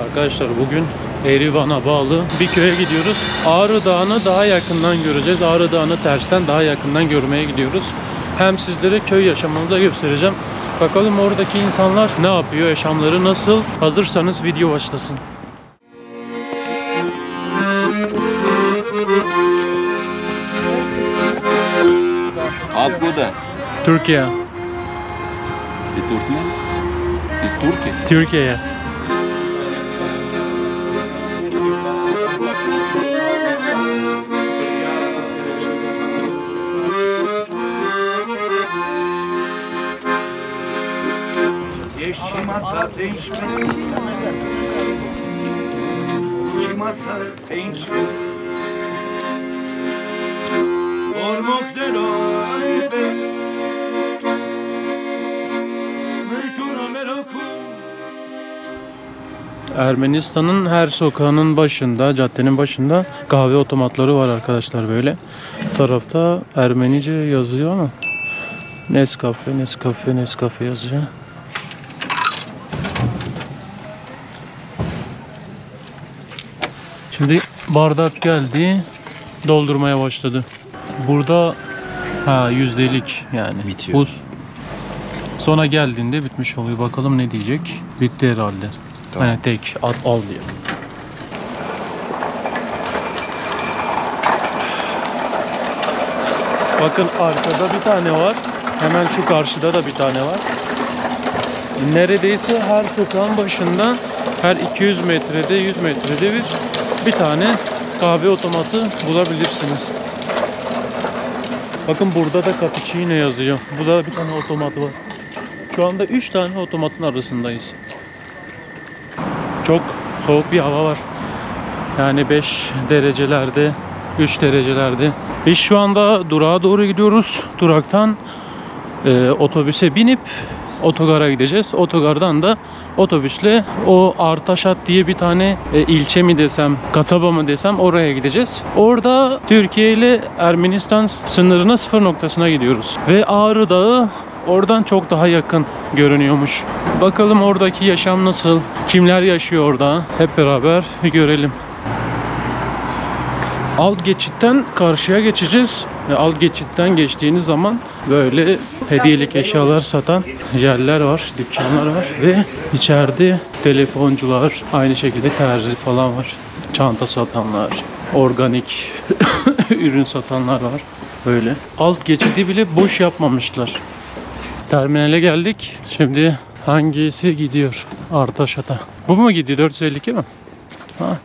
Arkadaşlar bugün Erivan'a bağlı bir köye gidiyoruz. Ağrı Dağı'nı daha yakından göreceğiz. Ağrı Dağı'nı tersten daha yakından görmeye gidiyoruz. Hem sizlere köy yaşamını da göstereceğim. Bakalım oradaki insanlar ne yapıyor, yaşamları nasıl? Hazırsanız video başlasın. Откуда? Türkiye. Из Турции? Из Турции? Türkiye, yes. Ermenistan'ın her sokağının başında, caddenin başında kahve otomatları var arkadaşlar böyle. Bu tarafta Ermenice yazıyor ama Nescafe, Nescafe, Nescafe yazıyor. Şimdi bardak geldi, doldurmaya başladı. Burada yüzdelik yani Bitiyor. buz. Sonra geldiğinde bitmiş oluyor. Bakalım ne diyecek? Bitti herhalde. Tamam. Hani tek al diyor. Bakın arkada bir tane var. Hemen şu karşıda da bir tane var. Neredeyse her sokağın başında her 200 metrede 100 metrede bir tane kahve otomatı bulabilirsiniz. Bakın burada da cappuccino yazıyor. Bu da bir tane otomat var. Şu anda 3 tane otomatın arasındayız. Çok soğuk bir hava var. Yani 5 derecelerde, 3 derecelerde. Biz şu anda durağa doğru gidiyoruz. Duraktan otobüse binip otogara gideceğiz. Otogardan da otobüsle o Artaşat diye bir tane ilçe mi desem, kasaba mı desem oraya gideceğiz. Orada Türkiye ile Ermenistan sınırına sıfır noktasına gidiyoruz. Ve Ağrı Dağı oradan çok daha yakın görünüyormuş. Bakalım oradaki yaşam nasıl? Kimler yaşıyor orada? Hep beraber görelim. Alt geçitten karşıya geçeceğiz. Alt geçitten geçtiğiniz zaman böyle hediyelik eşyalar satan yerler var, dükkanlar var ve içeride telefoncular, aynı şekilde terzi falan var. Çanta satanlar, organik ürün satanlar var. Böyle. Alt geçidi bile boş yapmamışlar. Terminale geldik. Şimdi hangisi gidiyor? Artaşat'a. Bu mu gidiyor? 452 mi? Ha.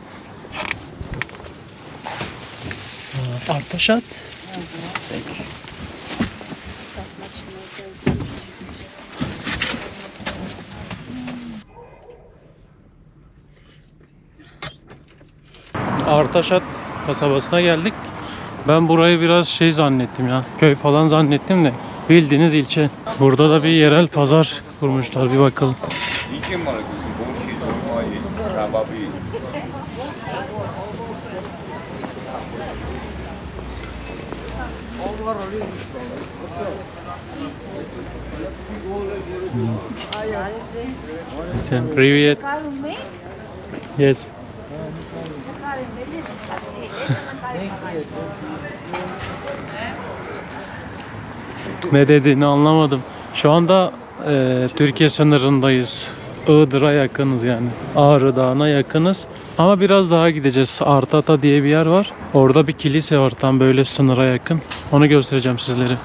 Artaşat. Peki. Artaşat kasabasına geldik. Ben burayı biraz şey zannettim ya. Köy falan zannettim de bildiğiniz ilçe. Burada da bir yerel pazar kurmuşlar. Bir bakalım. Привет. Yes. Ne dediğini anlamadım. Şu anda Türkiye sınırındayız. Iğdır'a yakınız yani. Ağrı Dağı'na yakınız. Ama biraz daha gideceğiz. Artata diye bir yer var. Orada bir kilise var tam böyle sınıra yakın. Onu göstereceğim sizlere.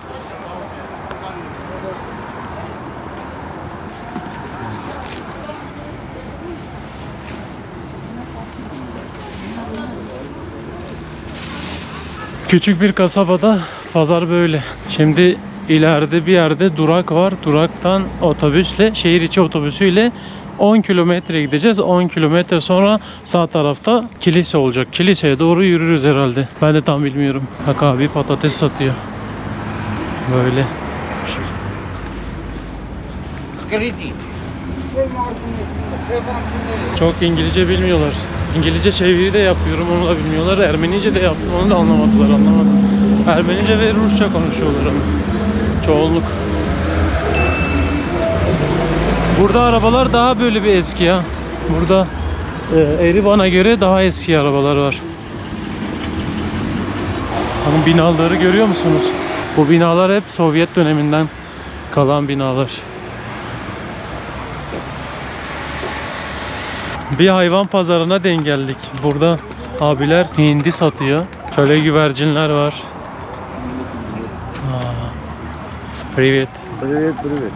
Küçük bir kasabada pazar böyle. Şimdi ileride bir yerde durak var. Duraktan otobüsle, şehir içi otobüsüyle 10 kilometre gideceğiz. 10 kilometre sonra sağ tarafta kilise olacak. Kiliseye doğru yürürüz herhalde. Ben de tam bilmiyorum. Bak abi patates satıyor. Böyle. Çok İngilizce bilmiyorlar. İngilizce çeviri de yapıyorum, onu da bilmiyorlar. Ermenice de yaptım, onu da anlamadım. Ermenice ve Rusça konuşuyorlar ama. Çoğunluk. Burada arabalar daha böyle bir eski ya. Burada Erivan'a göre daha eski arabalar var. Bakın binaları görüyor musunuz? Bu binalar hep Sovyet döneminden kalan binalar. Bir hayvan pazarına denk geldik. Burada abiler hindi satıyor. Şöyle güvercinler var. Привет. Привет, привет.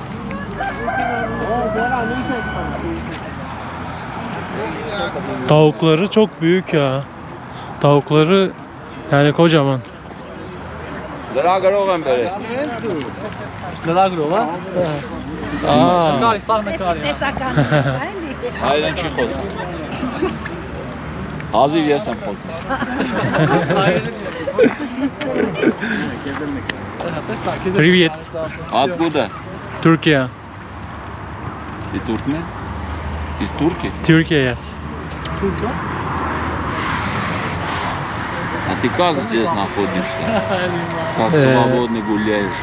Tavukları çok büyük ya. Tavukları yani kocaman. Draga rogan bere. Hayran çık olsun. Hazır yesem olsun. Привет. Откуда? Türkiye. Ты туркмен? Из Турки? Türkiye, yes. А ты как здесь находишься? Как свободно гуляешь?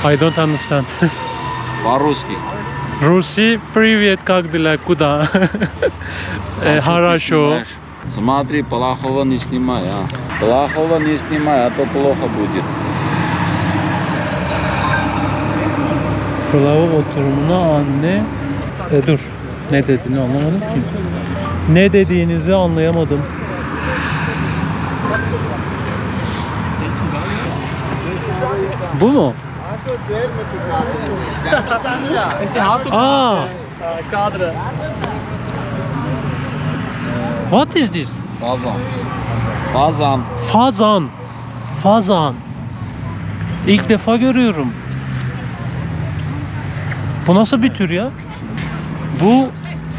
I don't understand. По-русски. Руси, привет, как дела, куда? Хорошо. Снимаешь? Смотри, плохого не снимай, а. Плохого не снимай, а то плохо будет. Pilavı oturumuna anne... dur. Ne dediğini anlamadım ki. Ne dediğinizi anlayamadım. Bu mu? Aa. What is this? Fazan. Fazan. Fazan. Fazan. İlk defa görüyorum. Bu nasıl bir tür ya? Bu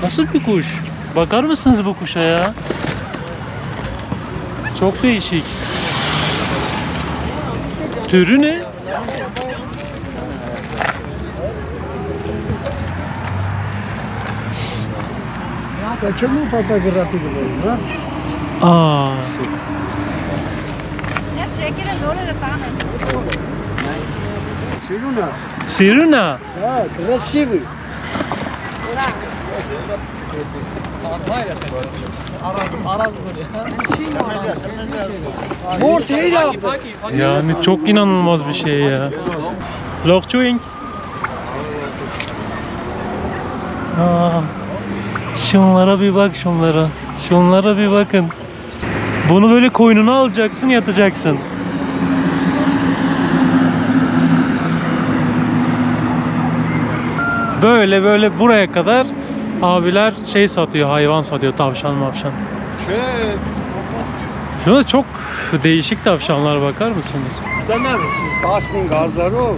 nasıl bir kuş? Bakar mısınız bu kuşa ya? Çok değişik. Türü ne? Почему фотографировали, а? Aa. Сирена. Siruna. Да, красивый. Yani çok inanılmaz bir şey ya. Lokçuing. Aa. Şunlara bir bak, şunlara. Şunlara bir bakın. Bunu böyle koynuna alacaksın, yatacaksın. Böyle böyle buraya kadar abiler şey satıyor, hayvan satıyor, tavşan mavşan. Şuna çok değişik tavşanlar, bakar mısınız? Sen neredesin? Kastin Gazarov.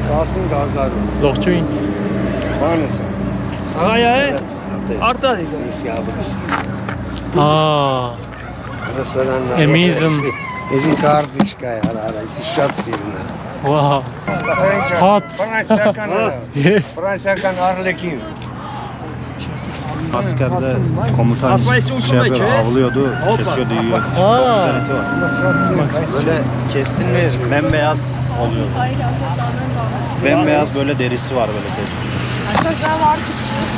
Kastin Gazarov. Lokçuing. Maalesef. Aya, arta. Aa, amazing. Ezi kardiška, esi šatsirna. Wow. Hot. Yes. Fransakan Arlekin. Askerde komutan şey yapıyor, avlıyordu, kesiyordu, yiyordu. Çok güzel eti var. Böyle kestin mi bembeyaz oluyor. Bembeyaz böyle derisi var böyle kestin.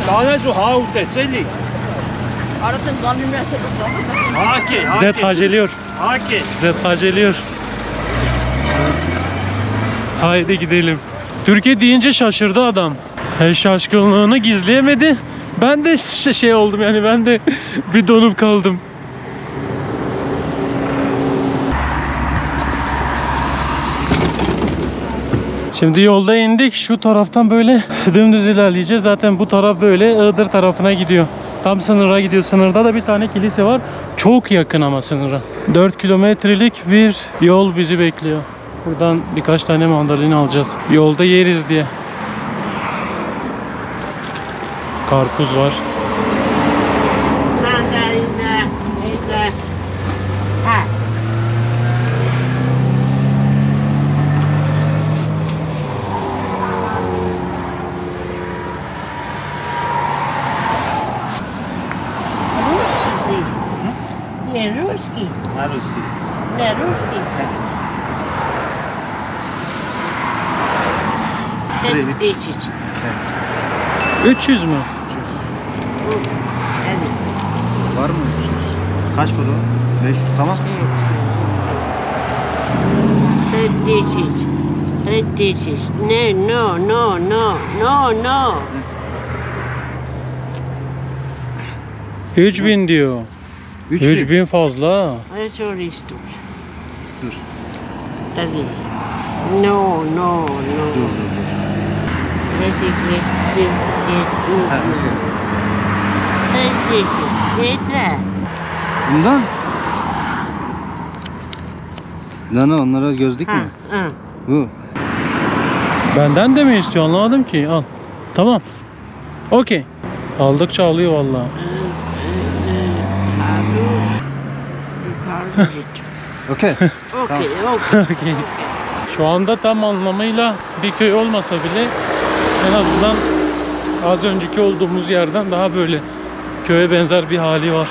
Daha şu haute selik. Haki, Zed geliyor. haki. Zed geliyor. Haydi gidelim. Türkiye deyince şaşırdı adam. Şaşkınlığını gizleyemedi. Ben de şey oldum yani, ben de bir donup kaldım. Şimdi yolda indik. Şu taraftan böyle dümdüz ilerleyeceğiz. Zaten bu taraf böyle Iğdır tarafına gidiyor. Tam sınıra gidiyor. Sınırda da bir tane kilise var. Çok yakın ama sınıra. 4 kilometrelik bir yol bizi bekliyor. Buradan birkaç tane mandalina alacağız. Yolda yeriz diye. Karpuz var. Не русский, Ha Ruski. не русский. Привет. 5000. 300 mü? 300. Var mı? Kaç para o? 500 tamam. Red dishes. Red dishes. No, no, no, no, no, no. 3000 diyor. 3000 fazla. Eso listos. Dur. Tabii. No, no, no. Dur. Ha, okey. Red dishes. Yeter. Bundan? Nana onlara göz dikme. Ha. Bu. Benden de mi istiyor anlamadım ki. Al. Tamam. Okey. Aldıkça alıyor vallahi. Okey. Okey, okey. Okey. Şu anda tam anlamıyla bir köy olmasa bile en azından az önceki olduğumuz yerden daha böyle köye benzer bir hali var.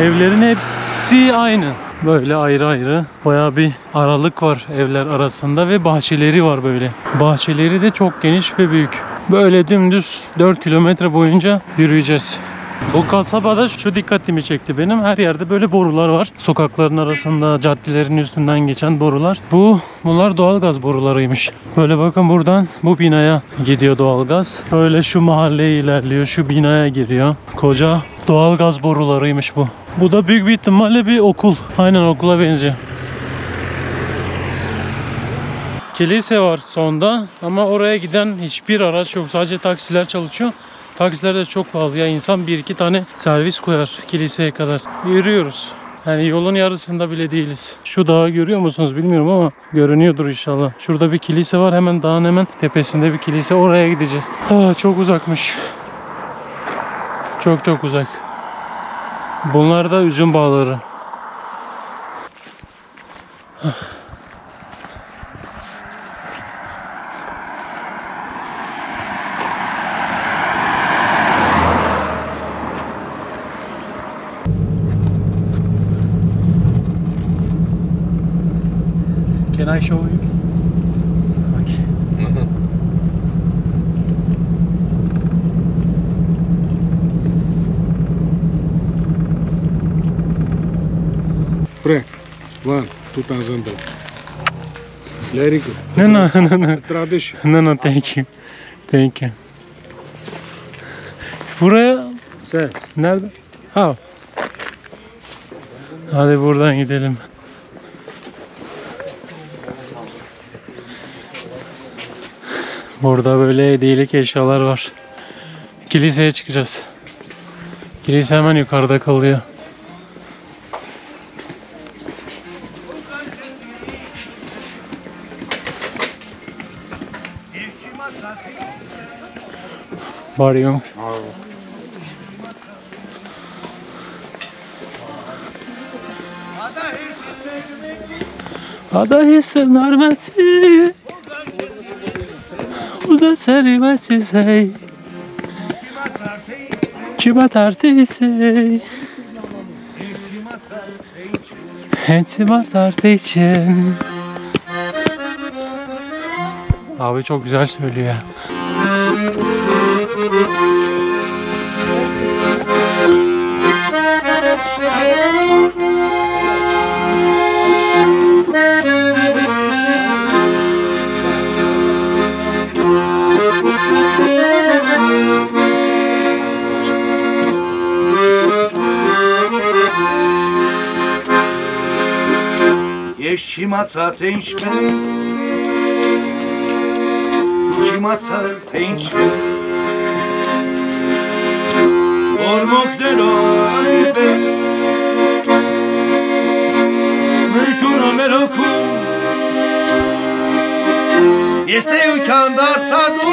Evlerin hepsi aynı. Böyle ayrı ayrı. Bayağı bir aralık var evler arasında ve bahçeleri var böyle. Bahçeleri de çok geniş ve büyük. Böyle dümdüz 4 kilometre boyunca yürüyeceğiz. Bu kasabada şu dikkatimi çekti benim. Her yerde böyle borular var. Sokakların arasında, caddelerin üstünden geçen borular. Bunlar doğalgaz borularıymış. Böyle bakın buradan bu binaya gidiyor doğalgaz. Böyle şu mahalleye ilerliyor, şu binaya giriyor. Koca doğalgaz borularıymış bu. Bu da büyük bir ihtimalle bir okul. Aynen okula benziyor. Kilise var sonda ama oraya giden hiçbir araç yok. Sadece taksiler çalışıyor. Taksiler de çok pahalı ya. İnsan bir iki tane servis koyar kiliseye kadar. Yürüyoruz. Yani yolun yarısında bile değiliz. Şu dağı görüyor musunuz bilmiyorum ama görünüyordur inşallah. Şurada bir kilise var. Hemen dağın hemen tepesinde bir kilise. Oraya gideceğiz. Çok uzakmış. Çok uzak. Bunlar da üzüm bağları. Can I show you? Okay. Pre, 2000. Very good. No. Tradition. No, thank you. Thank you. Buraya Sen. nerede? Ha. Hadi buradan gidelim. Burada böyle hediyelik eşyalar var. Kiliseye çıkacağız. Kilise hemen yukarıda kalıyor. Varıyorum. Adayı sınırmetsi Bu da servetsiz hey Kima tartıysa Hensima tartı için Abi çok güzel söylüyor ya. Jeśli maca tęśmez, ci maca tęśmez, ormok delo aybez, mülkuna meloku, yese kandar sadu.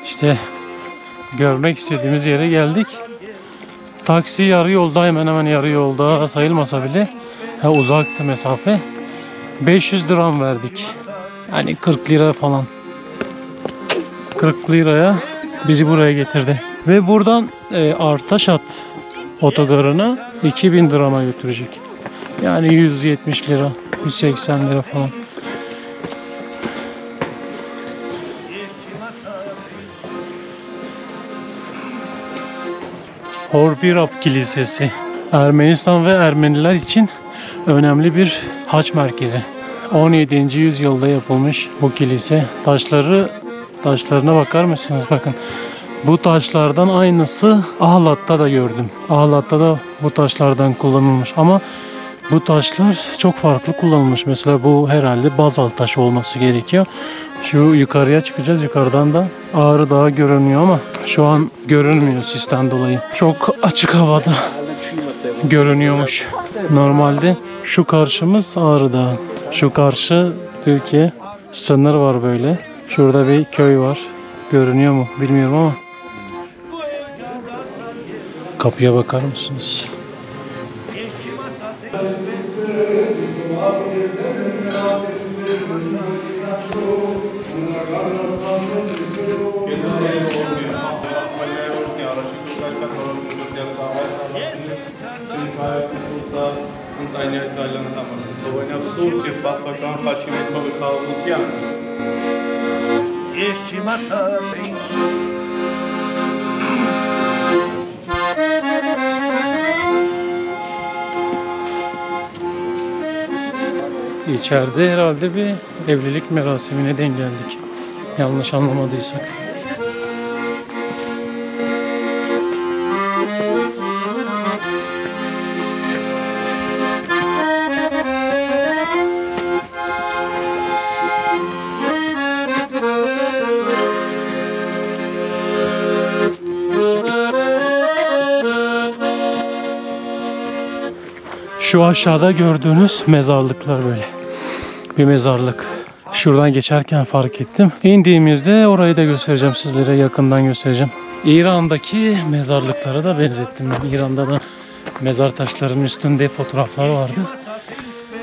İşte görmek istediğimiz yere geldik. Taksi yarı yolda, hemen yarı yolda sayılmasa bile uzaktı mesafe. 500 dirham verdik. Yani 40 lira falan. 40 liraya bizi buraya getirdi. Ve buradan Artaşat otogarına 2000 dirhama götürecek. Yani 170 lira, 180 lira falan. Horvirab Kilisesi. Ermenistan ve Ermeniler için önemli bir haç merkezi. 17. yüzyılda yapılmış bu kilise. Taşlarına bakar mısınız? Bakın. Bu taşlardan aynısı Ahlat'ta da gördüm. Ahlat'ta da bu taşlardan kullanılmış ama bu taşlar çok farklı kullanılmış. Mesela bu herhalde bazalt taşı olması gerekiyor. Şu yukarıya çıkacağız. Yukarıdan da Ağrı Dağı görünüyor ama şu an görünmüyor sisten dolayı. Çok açık havada görünüyormuş. Normalde şu karşımız Ağrı Dağı. Şu karşı Türkiye. Sınır var böyle. Şurada bir köy var. Görünüyor mu bilmiyorum ama. Kapıya bakar mısınız? İçeride herhalde bir evlilik merasimine denk geldik. Yanlış anlamadıysak. Şu aşağıda gördüğünüz mezarlıklar böyle. Bir mezarlık. Şuradan geçerken fark ettim. İndiğimizde orayı da göstereceğim sizlere. Yakından göstereceğim. İran'daki mezarlıklara da benzettim ben. İran'da da mezar taşlarının üstünde fotoğraflar vardı.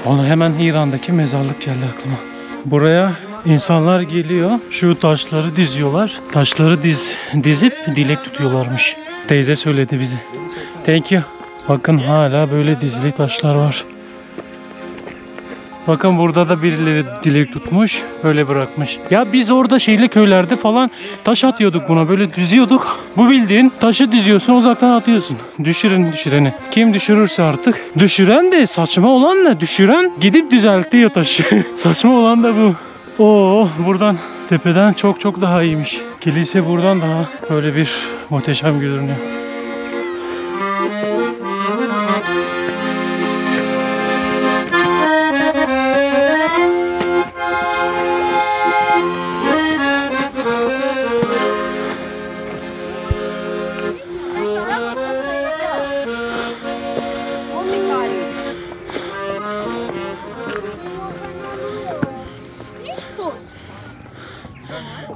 Ona hemen İran'daki mezarlık geldi aklıma. Buraya insanlar geliyor. Şu taşları diziyorlar. Taşları dizip dilek tutuyorlarmış. Teyze söyledi bize. Thank you. Bakın hala böyle dizili taşlar var. Bakın burada da birileri dilek tutmuş. Böyle bırakmış. Ya biz orada köylerde falan taş atıyorduk buna. Böyle düzüyorduk. Bu bildiğin taşı diziyorsun, uzaktan atıyorsun. Düşüreni. Kim düşürürse artık. Düşüren de saçma olan ne? Düşüren gidip düzeltiyor taşı. Saçma olan da bu. Oo, buradan tepeden çok daha iyiymiş. Kilise buradan daha böyle bir muhteşem görünüyor.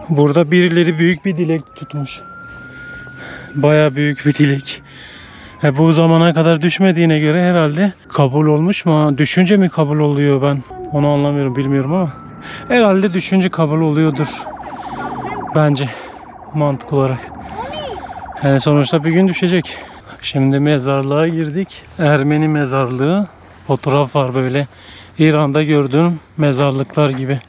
Burada birileri büyük bir dilek tutmuş. Bayağı büyük bir dilek. Bu zamana kadar düşmediğine göre herhalde kabul olmuş mu? Düşünce mi kabul oluyor, ben onu anlamıyorum, bilmiyorum ama herhalde düşünce kabul oluyordur. Bence mantık olarak. Yani sonuçta bir gün düşecek. Şimdi mezarlığa girdik. Ermeni mezarlığı. Fotoğraf var böyle. İran'da gördüğüm mezarlıklar gibi.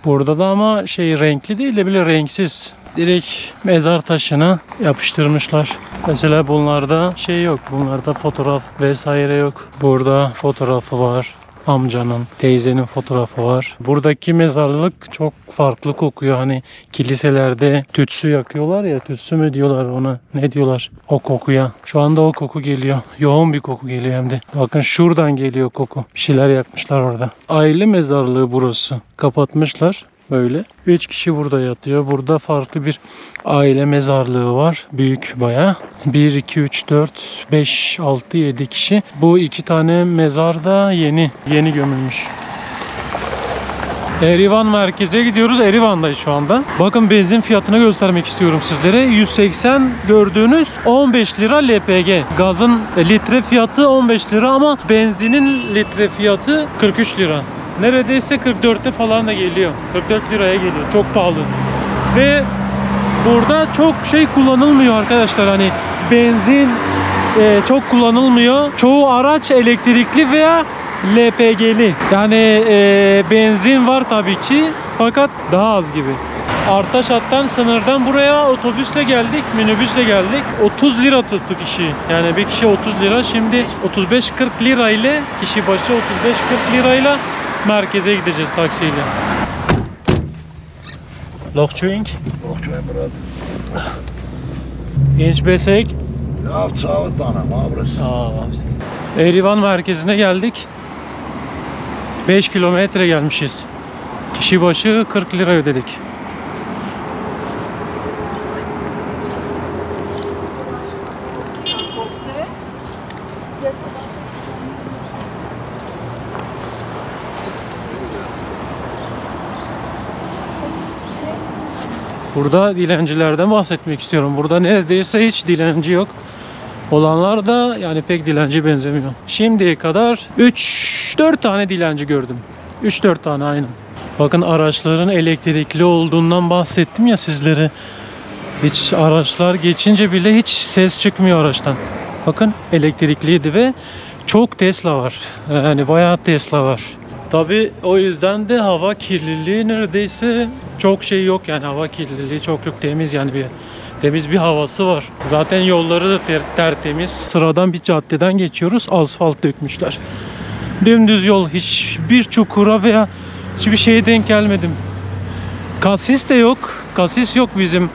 Burada da ama renkli değil de bile renksiz. Direkt mezar taşına yapıştırmışlar. Mesela bunlarda yok. Bunlarda fotoğraf vesaire yok. Burada fotoğrafı var. Amcanın, teyzenin fotoğrafı var. Buradaki mezarlık çok farklı kokuyor. Hani kiliselerde tütsü yakıyorlar ya. Tütsü mü diyorlar ona? Ne diyorlar? O kokuya. Şu anda o koku geliyor. Yoğun bir koku geliyor hem de. Bakın şuradan geliyor koku. Bir şeyler yakmışlar orada. Aile mezarlığı burası. Kapatmışlar. Böyle. 3 kişi burada yatıyor. Burada farklı bir aile mezarlığı var. Büyük bayağı. 1, 2, 3, 4, 5, 6, 7 kişi. Bu 2 tane mezar da yeni gömülmüş. Erivan merkeze gidiyoruz. Erivan'dayız şu anda. Bakın benzin fiyatını göstermek istiyorum sizlere. 180 gördüğünüz 15 lira LPG. Gazın litre fiyatı 15 lira ama benzinin litre fiyatı 43 lira. Neredeyse 44'te falan da geliyor. 44 liraya geliyor. Çok pahalı. Ve burada çok kullanılmıyor arkadaşlar. Hani benzin çok kullanılmıyor. Çoğu araç elektrikli veya LPG'li. Yani benzin var tabii ki. Fakat daha az gibi. Artaşat'tan sınırdan buraya otobüsle geldik, minibüsle geldik. 30 lira tuttu kişi. Yani bir kişi 30 lira. Şimdi 35-40 lira ile kişi başı 35-40 lirayla merkeze gideceğiz taksiyle. Lochçuying. Genç Besek. Erivan merkezine geldik. 5 kilometre gelmişiz. Kişi başı 40 lira ödedik. Burada dilencilerden bahsetmek istiyorum. Burada neredeyse hiç dilenci yok. Olanlar da yani pek dilenci benzemiyor. Şimdiye kadar 3-4 tane dilenci gördüm. 3-4 tane aynen. Bakın araçların elektrikli olduğundan bahsettim ya sizlere. Hiç araçlar geçince bile hiç ses çıkmıyor araçtan. Bakın elektrikliydi ve çok Tesla var. Yani bayağı Tesla var. Tabii o yüzden de hava kirliliği neredeyse çok şey yok, yani hava kirliliği çok yok, temiz yani temiz bir havası var. Zaten yolları da tertemiz. Sıradan bir caddeden geçiyoruz, asfalt dökmüşler. Dümdüz yol, hiçbir çukura veya hiçbir şeye denk gelmedim. Kasis de yok, kasis yok bizim.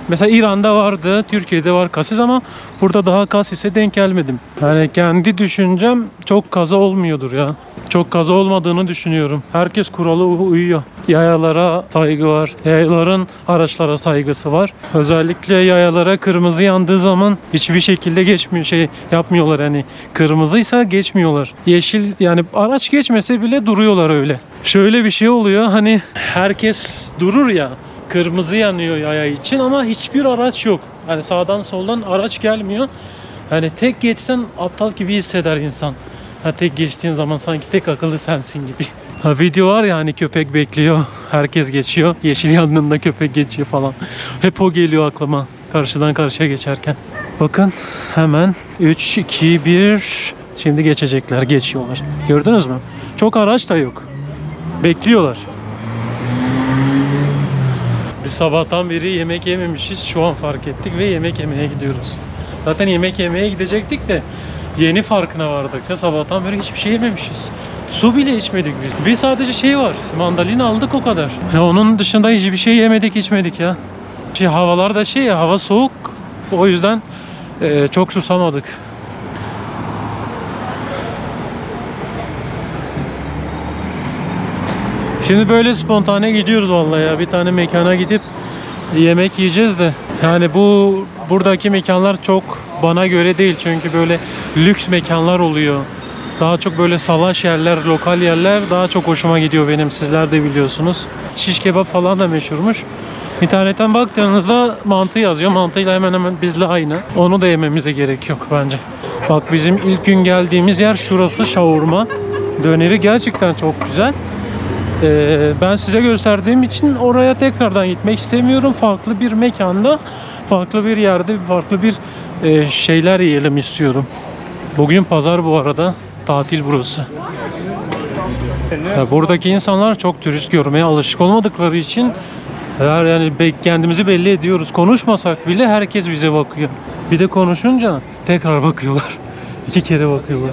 Mesela İran'da vardı, Türkiye'de var kasis ama burada daha kasise denk gelmedim. Yani kendi düşüncem çok kaza olmuyordur ya. Çok kaza olmadığını düşünüyorum. Herkes kurala uyuyor. Yayalara saygı var. Yayaların araçlara saygısı var. Özellikle yayalara kırmızı yandığı zaman hiçbir şekilde geçmiyor, yapmıyorlar yani. Kırmızıysa geçmiyorlar. Yeşil yani araç geçmese bile duruyorlar öyle. Şöyle bir şey oluyor, hani herkes durur ya. Kırmızı yanıyor yaya için ama hiçbir araç yok. Yani sağdan soldan araç gelmiyor. Yani tek geçsen aptal gibi hisseder insan. Tek geçtiğin zaman sanki tek akıllı sensin gibi. Video var ya hani köpek bekliyor, herkes geçiyor. Yeşil yandığında köpek geçiyor falan. Hep o geliyor aklıma karşıdan karşıya geçerken. Bakın hemen 3, 2, 1 şimdi geçecekler, geçiyorlar. Gördünüz mü? Çok araç da yok. Bekliyorlar. Biz sabahtan beri yemek yememişiz. Şu an fark ettik ve yemek yemeye gidiyoruz. Zaten yemek yemeye gidecektik de yeni farkına vardık ya, sabahtan beri hiçbir şey yememişiz. Su bile içmedik biz. Bir sadece şey var, mandalina aldık o kadar. Onun dışında hiçbir şey yemedik içmedik ya. Havalar da ya, hava soğuk. O yüzden çok susamadık. Şimdi böyle spontane gidiyoruz vallahi ya. Bir tane mekana gidip yemek yiyeceğiz de. Yani buradaki mekanlar çok bana göre değil. Çünkü böyle lüks mekanlar oluyor. Daha çok böyle salaş yerler, lokal yerler daha çok hoşuma gidiyor benim. Sizler de biliyorsunuz. Şiş kebap falan da meşhurmuş. İnternetten baktığınızda mantı yazıyor. Mantıyla hemen hemen bizle aynı. Onu da yememize gerek yok bence. Bak bizim ilk gün geldiğimiz yer şurası, şavurma. Döneri gerçekten çok güzel. Ben size gösterdiğim için oraya tekrardan gitmek istemiyorum. Farklı bir mekanda, farklı bir yerde, farklı bir şeyler yiyelim istiyorum. Bugün pazar bu arada. Tatil burası. Buradaki insanlar çok turist görmeye alışık olmadıkları için yani kendimizi belli ediyoruz. Konuşmasak bile herkes bize bakıyor. Bir de konuşunca tekrar bakıyorlar. 2 kere bakıyorlar.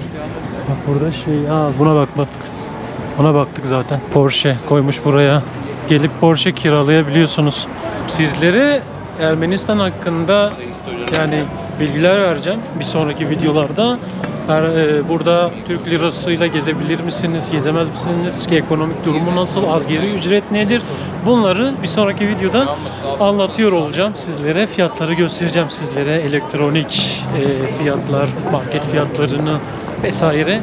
Bak burada buna bakmadık. Ona baktık zaten. Porsche koymuş buraya. Gelip Porsche kiralayabiliyorsunuz. Sizlere Ermenistan hakkında yani bilgiler vereceğim bir sonraki videolarda. Burada Türk lirasıyla gezebilir misiniz, gezemez misiniz? Ekonomik durumu nasıl? Asgari ücret nedir? Bunları bir sonraki videoda anlatıyor olacağım. Sizlere fiyatları göstereceğim sizlere. Elektronik fiyatlar, market fiyatlarını vesaire.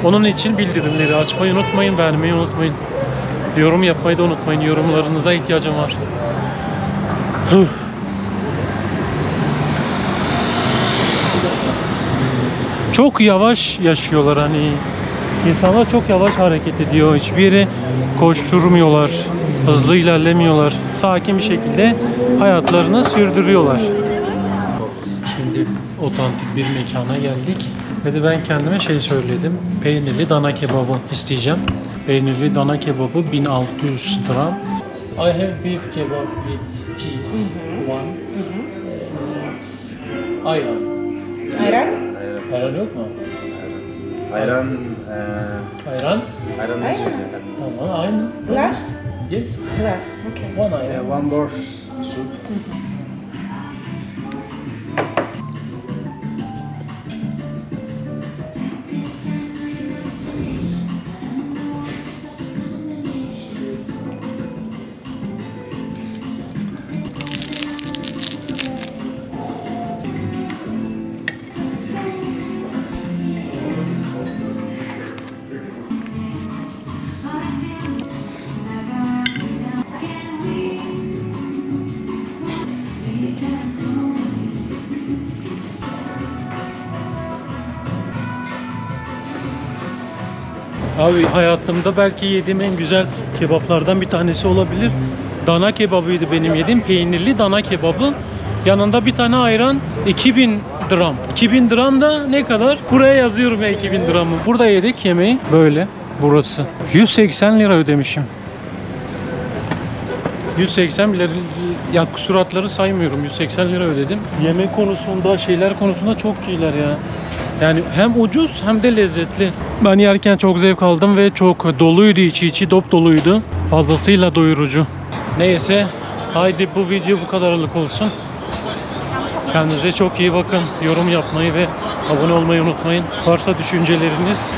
Onun için bildirimleri açmayı unutmayın, beğenmeyi unutmayın. Yorum yapmayı da unutmayın. Yorumlarınıza ihtiyacım var. Çok yavaş yaşıyorlar hani. İnsanlar çok yavaş hareket ediyor. Hiçbir yere koşturmuyorlar. Hızlı ilerlemiyorlar. Sakin bir şekilde hayatlarını sürdürüyorlar. Şimdi otantik bir mekana geldik. Ve de ben kendime söyledim. Peynirli dana kebabı isteyeceğim. Peynirli dana kebabı 1600 lira. I have beef kebab with cheese. One. Ayran. Ayran? Ayran yok mu? Ayran, Ayran? ayran ne söylüyor? Tamam, aynı. Glass? Yes. Glass, okay. One ayran. One more soup. Abi hayatımda belki yediğim en güzel kebaplardan bir tanesi olabilir. Dana kebabıydı benim yediğim. Peynirli dana kebabı. Yanında bir tane ayran. 2000 dram. 2000 dram da ne kadar? Buraya yazıyorum ya 2000 dramı. Burada yedik yemeği. Böyle. Burası. 180 lira ödemişim. 180 lira, ya kusuratları saymıyorum, 180 lira ödedim. Yemek konusunda, şeyler konusunda çok iyiler ya. Yani hem ucuz hem de lezzetli. Ben yerken çok zevk aldım ve çok doluydu, içi dop doluydu. Fazlasıyla doyurucu. Neyse, haydi bu video bu kadarlık olsun. Kendinize çok iyi bakın. Yorum yapmayı ve abone olmayı unutmayın. Varsa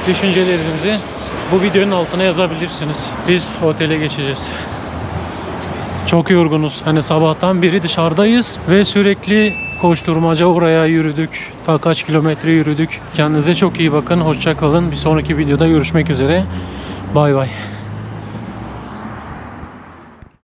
düşüncelerinizi bu videonun altına yazabilirsiniz. Biz otele geçeceğiz. Çok yorgunuz. Hani sabahtan beri dışarıdayız ve sürekli koşturmaca oraya yürüdük. Ta kaç kilometre yürüdük. Kendinize çok iyi bakın. Hoşça kalın. Bir sonraki videoda görüşmek üzere. Bay bay.